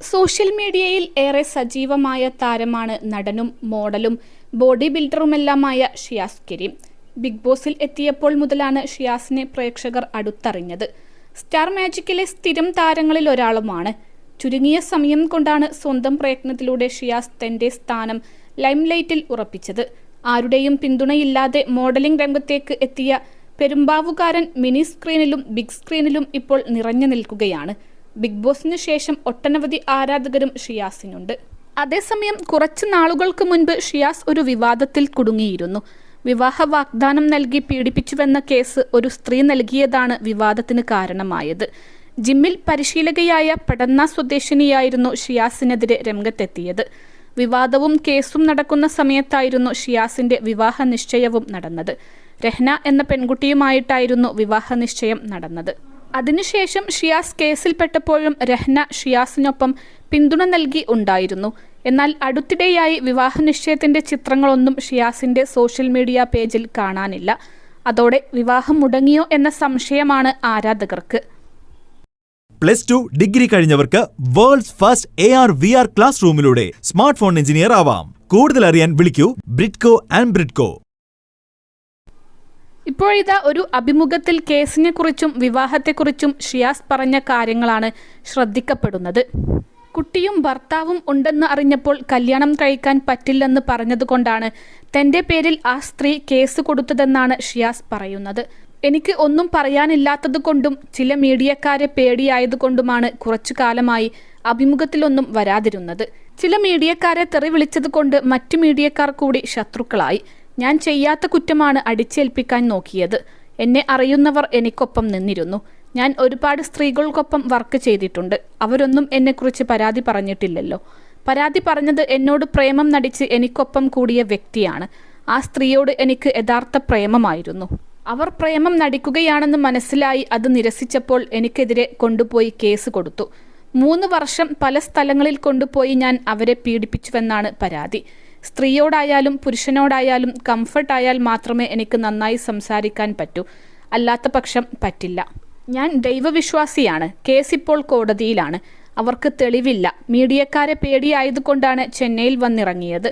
Social മീഡിയയിൽ ഏറെ സജീവമായ താരമാണ് നടനും മോഡലും ബോഡി ബിൽഡറുമെല്ലാമായ ഷിയാസ് കരീം. ബിഗ് ബോസിൽ എത്തിയപ്പോൾ മുതലാണ് ഷിയാസിനെ പ്രേക്ഷകർ അടുത്തറിഞ്ഞത്. സ്റ്റാർ മാജിക്കിലെ സ്ഥിരം താരങ്ങളിൽ ഒരാളുമാണ്. ചുരുങ്ങിയ സമയം കൊണ്ടാണ് സ്വന്തം പ്രയത്നത്തിലൂടെ ഷിയാസ് തന്റെ സ്ഥാനം ലൈംലൈറ്റിൽ ഉറപ്പിച്ചത്. ആരുടെയും പിന്തുണയില്ലാതെ മോഡലിംഗ് രംഗത്തേക്ക് എത്തിയ പെരുമ്പാവുകാരൻ മിനി സ്ക്രീനിലും ബിഗ് സ്ക്രീനിലും ഇപ്പോൾ നിറഞ്ഞു നിൽക്കുകയാണ്. ബിഗ് ബോസിന് ശേഷം ഒട്ടനവധി ആരാധകരും ഷിയാസിനുണ്ട്. അതേസമയം കുറച്ച് നാളുകൾക്ക് മുൻപ് ഷിയാസ് ഒരു വിവാദത്തിൽ കുടുങ്ങിയിരുന്നു. വിവാഹ വാഗ്ദാനം നൽകി പീഡിപ്പിച്ചുവെന്ന കേസ് ഒരു സ്ത്രീ നൽകിയതാണ് വിവാദത്തിന് കാരണമായത്. ജിമ്മിൽ പരിശീലകയായ പടന്ന സ്വദേശിനിയായിരുന്നു ഷിയാസിനെതിരെ രംഗത്തെത്തിയത്. വിവാദവും കേസും നടക്കുന്ന സമയത്തായിരുന്നു ഷിയാസിന്റെ വിവാഹ നിശ്ചയവും നടന്നത്. രഹ്ന എന്ന പെൺകുട്ടിയുമായിട്ടായിരുന്നു വിവാഹ നിശ്ചയം നടന്നത്. അതിനുശേഷം ഷിയാസ് കേസിൽപ്പെട്ടപ്പോഴും രഹ്ന ഷിയാസിനൊപ്പം പിന്തുണ നൽകി ഉണ്ടായിരുന്നു. എന്നാൽ അടുത്തിടെയായി വിവാഹ നിശ്ചയത്തിന്റെ ചിത്രങ്ങളൊന്നും ഷിയാസിന്റെ സോഷ്യൽ മീഡിയ പേജിൽ കാണാനില്ല. അതോടെ വിവാഹം മുടങ്ങിയോ എന്ന സംശയമാണ് ആരാധകർക്ക്. +2 ഡിഗ്രി കഴിഞ്ഞവർക്ക് വേൾഡ്സ് ഫസ്റ്റ് AR/VR ക്ലാസ് റൂമിലൂടെ സ്മാർട്ട് ഫോൺ എഞ്ചിനീയർ ആവാം. കൂടുതൽ അറിയാൻ വിളിക്കൂ ബ്രിഡ്കോ ആൻഡ് ബ്രിഡ്കോ. ഇപ്പോഴിതാ ഒരു അഭിമുഖത്തിൽ കേസിനെ കുറിച്ചും വിവാഹത്തെക്കുറിച്ചും ഷിയാസ് പറഞ്ഞ കാര്യങ്ങളാണ് ശ്രദ്ധിക്കപ്പെടുന്നത്. കുട്ടിയും ഭർത്താവും ഉണ്ടെന്ന് അറിഞ്ഞപ്പോൾ കല്യാണം കഴിക്കാൻ പറ്റില്ലെന്ന് പറഞ്ഞതുകൊണ്ടാണ് തന്റെ പേരിൽ ആ സ്ത്രീ കേസ് കൊടുത്തതെന്നാണ് ഷിയാസ് പറയുന്നത്. എനിക്ക് ഒന്നും പറയാനില്ലാത്തതുകൊണ്ടും ചില മീഡിയക്കാരെ പേടിയായതുകൊണ്ടുമാണ് കുറച്ചു കാലമായി അഭിമുഖത്തിലൊന്നും വരാതിരുന്നത്. ചില മീഡിയക്കാരെ തെറി വിളിച്ചതുകൊണ്ട് മറ്റു മീഡിയക്കാർ കൂടി ശത്രുക്കളായി. ഞാൻ ചെയ്യാത്ത കുറ്റമാണ് അടിച്ചേൽപ്പിക്കാൻ നോക്കിയത്. എന്നെ അറിയുന്നവർ എനിക്കൊപ്പം നിന്നിരുന്നു. ഞാൻ ഒരുപാട് സ്ത്രീകൾക്കൊപ്പം വർക്ക് ചെയ്തിട്ടുണ്ട്. അവരൊന്നും എന്നെക്കുറിച്ച് പരാതി പറഞ്ഞിട്ടില്ലല്ലോ. പരാതി പറഞ്ഞത് എന്നോട് പ്രേമം നടിച്ച് എനിക്കൊപ്പം കൂടിയ വ്യക്തിയാണ്. ആ സ്ത്രീയോട് എനിക്ക് യഥാർത്ഥ പ്രേമമായിരുന്നു. അവർ പ്രേമം നടിക്കുകയാണെന്ന് മനസ്സിലായി അത് നിരസിച്ചപ്പോൾ എനിക്കെതിരെ കൊണ്ടുപോയി കേസ് കൊടുത്തു. 3 വർഷം പല സ്ഥലങ്ങളിൽ കൊണ്ടുപോയി ഞാൻ അവരെ പീഡിപ്പിച്ചുവെന്നാണ് പരാതി. സ്ത്രീയോടായാലും പുരുഷനോടായാലും കംഫർട്ടായാൽ മാത്രമേ എനിക്ക് നന്നായി സംസാരിക്കാൻ പറ്റൂ. അല്ലാത്ത പക്ഷം പറ്റില്ല. ഞാൻ ദൈവവിശ്വാസിയാണ്. കേസിപ്പോൾ കോടതിയിലാണ്. അവർക്ക് തെളിവില്ല. മീഡിയക്കാരെ പേടിയായതുകൊണ്ടാണ് ചെന്നൈയിൽ വന്നിറങ്ങിയത്.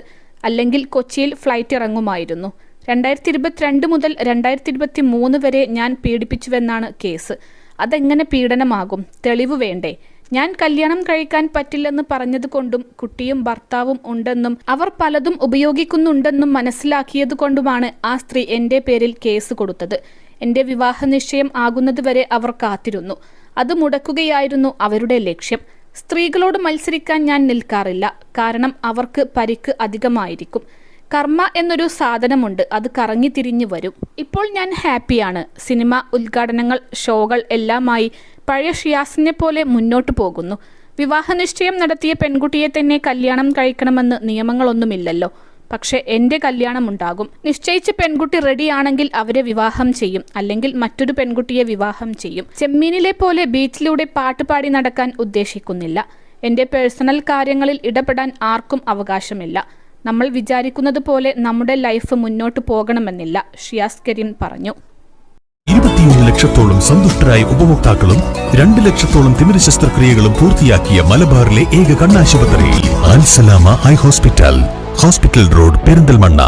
അല്ലെങ്കിൽ കൊച്ചിയിൽ ഫ്ലൈറ്റ് ഇറങ്ങുമായിരുന്നു. 2022 മുതൽ 2023 വരെ ഞാൻ പീഡിപ്പിച്ചുവെന്നാണ് കേസ്. അതെങ്ങനെ പീഡനമാകും? തെളിവ് വേണ്ടേ? ഞാൻ കല്യാണം കഴിക്കാൻ പറ്റില്ലെന്ന് പറഞ്ഞതുകൊണ്ടും കുട്ടിയും ഭർത്താവും ഉണ്ടെന്നും അവർ പലതും ഉപയോഗിക്കുന്നുണ്ടെന്നും മനസ്സിലാക്കിയതുകൊണ്ടുമാണ് ആ സ്ത്രീ എൻ്റെ പേരിൽ കേസ് കൊടുത്തത്. എൻ്റെ വിവാഹ നിശ്ചയം ആകുന്നതുവരെ അവർ കാത്തിരുന്നു. അത് മുടക്കുകയായിരുന്നു അവരുടെ ലക്ഷ്യം. സ്ത്രീകളോട് മത്സരിക്കാൻ ഞാൻ നിൽക്കാറില്ല. കാരണം അവർക്ക് പരിക്ക് അധികമായിരിക്കും. കർമ്മ എന്നൊരു സാധനമുണ്ട്. അത് കറങ്ങി തിരിഞ്ഞു വരും. ഇപ്പോൾ ഞാൻ ഹാപ്പിയാണ്. സിനിമ, ഉദ്ഘാടനങ്ങൾ, ഷോകൾ എല്ലാമായി പഴയ ഷിയാസിനെ പോലെ മുന്നോട്ടു പോകുന്നു. വിവാഹ നിശ്ചയം നടത്തിയ പെൺകുട്ടിയെ തന്നെ കല്യാണം കഴിക്കണമെന്ന് നിയമങ്ങളൊന്നുമില്ലല്ലോ. പക്ഷെ എൻ്റെ കല്യാണം ഉണ്ടാകും. നിശ്ചയിച്ച പെൺകുട്ടി റെഡിയാണെങ്കിൽ അവരെ വിവാഹം ചെയ്യും. അല്ലെങ്കിൽ മറ്റൊരു പെൺകുട്ടിയെ വിവാഹം ചെയ്യും. ചെമ്മീനിലെ പോലെ ബീച്ചിലൂടെ പാട്ടുപാടി നടക്കാൻ ഉദ്ദേശിക്കുന്നില്ല. എൻ്റെ പേഴ്സണൽ കാര്യങ്ങളിൽ ഇടപെടാൻ ആർക്കും അവകാശമില്ല. നമ്മൾ വിചാരിക്കുന്നത് പോലെ നമ്മുടെ ലൈഫ് മുന്നോട്ട് പോകണമെന്നില്ല, ഷിയാസ് കരീം പറഞ്ഞു. 21 ലക്ഷത്തോളം സന്തുഷ്ടരായ ഉപഭോക്താക്കളും 2 ലക്ഷത്തോളം തിമിര ശസ്ത്രക്രിയകളും പൂർത്തിയാക്കിയ മലബാറിലെ ഏക കണ്ണാശുപത്രി അൽ സലാമ ഹൈ ഹോസ്പിറ്റൽ റോഡ്, പെരിന്തൽമണ്ണ.